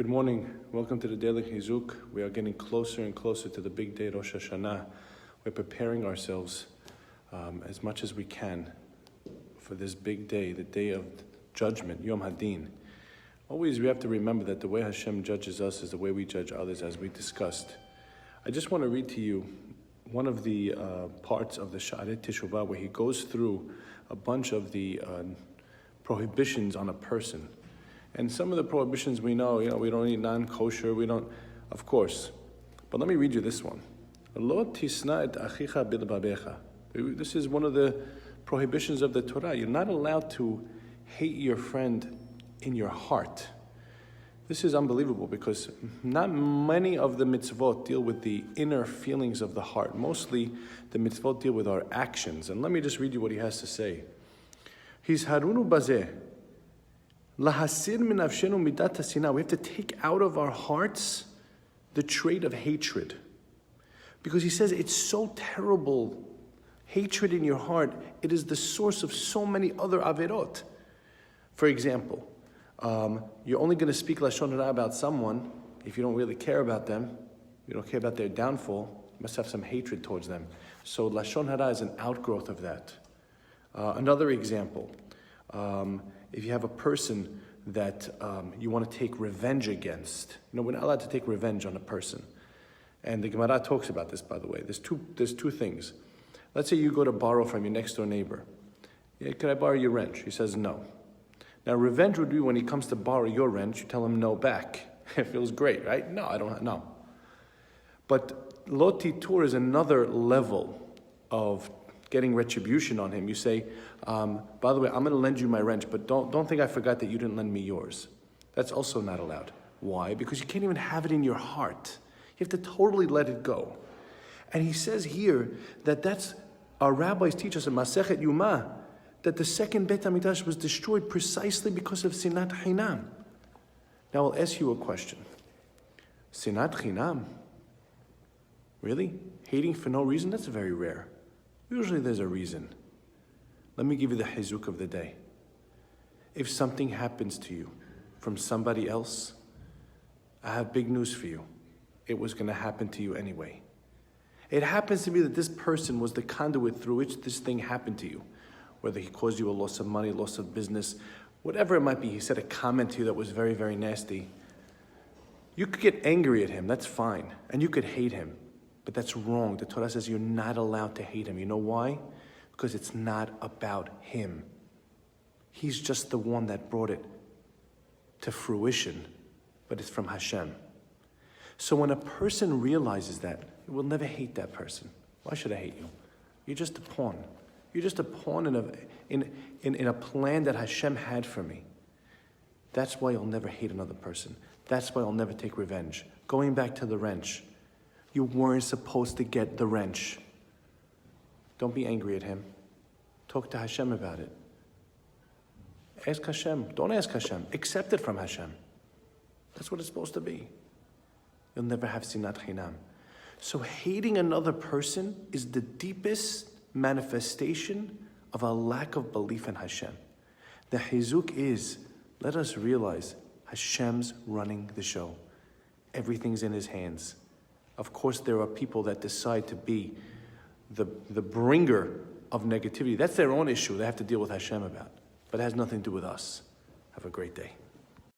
Good morning. Welcome to the daily Hizuk. We are getting closer and closer to the big day, Rosh Hashanah. We're preparing ourselves as much as we can for this big day, the day of judgment, Yom Hadin. Always we have to remember that the way Hashem judges us is the way we judge others, as we discussed. I just want to read to you one of the parts of the Sha'arei Teshuvah where he goes through a bunch of the prohibitions on a person. And some of the prohibitions we know, we don't eat non-kosher, of course. But let me read you this one. Lo tisna et achicha bilbabecha. This is one of the prohibitions of the Torah. You're not allowed to hate your friend in your heart. This is unbelievable because not many of the mitzvot deal with the inner feelings of the heart. Mostly the mitzvot deal with our actions. And let me just read you what he has to say. He's harunu bazeh. We have to take out of our hearts the trait of hatred. Because he says it's so terrible. Hatred in your heart, it is the source of so many other averot. For example, you're only going to speak Lashon Hara about someone if you don't really care about them, you don't care about their downfall, you must have some hatred towards them. So Lashon Hara is an outgrowth of that. Another example, if you have a person that you want to take revenge against, we're not allowed to take revenge on a person. And the Gemara talks about this, by the way. There's two things. Let's say you go to borrow from your next door neighbor. Yeah, can I borrow your wrench? He says no. Now revenge would be when he comes to borrow your wrench, you tell him no back. It feels great, right? No, I don't, no. But lo titur is another level of getting retribution on him. You say, by the way, I'm going to lend you my wrench, but don't think I forgot that you didn't lend me yours. That's also not allowed. Why? Because you can't even have it in your heart. You have to totally let it go. And he says here that our rabbis teach us in Masechet Yuma that the second Beit HaMikdash was destroyed precisely because of Sinat Chinam. Now I'll ask you a question. Sinat Chinam? Really? Hating for no reason? That's very rare. Usually there's a reason. Let me give you the Hizuk of the day. If something happens to you from somebody else, I have big news for you. It was going to happen to you anyway. It happens to be that this person was the conduit through which this thing happened to you. Whether he caused you a loss of money, loss of business, whatever it might be, he said a comment to you that was very, very nasty. You could get angry at him, that's fine. And you could hate him. But that's wrong. The Torah says you're not allowed to hate him. You know why? Because it's not about him. He's just the one that brought it to fruition, but it's from Hashem. So when a person realizes that, he will never hate that person. Why should I hate you? You're just a pawn. You're just a pawn in a plan that Hashem had for me. That's why you'll never hate another person. That's why I'll never take revenge. Going back to the wrench. You weren't supposed to get the wrench. Don't be angry at him. Talk to Hashem about it. Ask Hashem. Don't ask Hashem. Accept it from Hashem. That's what it's supposed to be. You'll never have sinat chinam. So hating another person is the deepest manifestation of a lack of belief in Hashem. The Hizuk is, let us realize Hashem's running the show. Everything's in his hands. Of course, there are people that decide to be the bringer of negativity. That's their own issue. They have to deal with Hashem about. But it has nothing to do with us. Have a great day.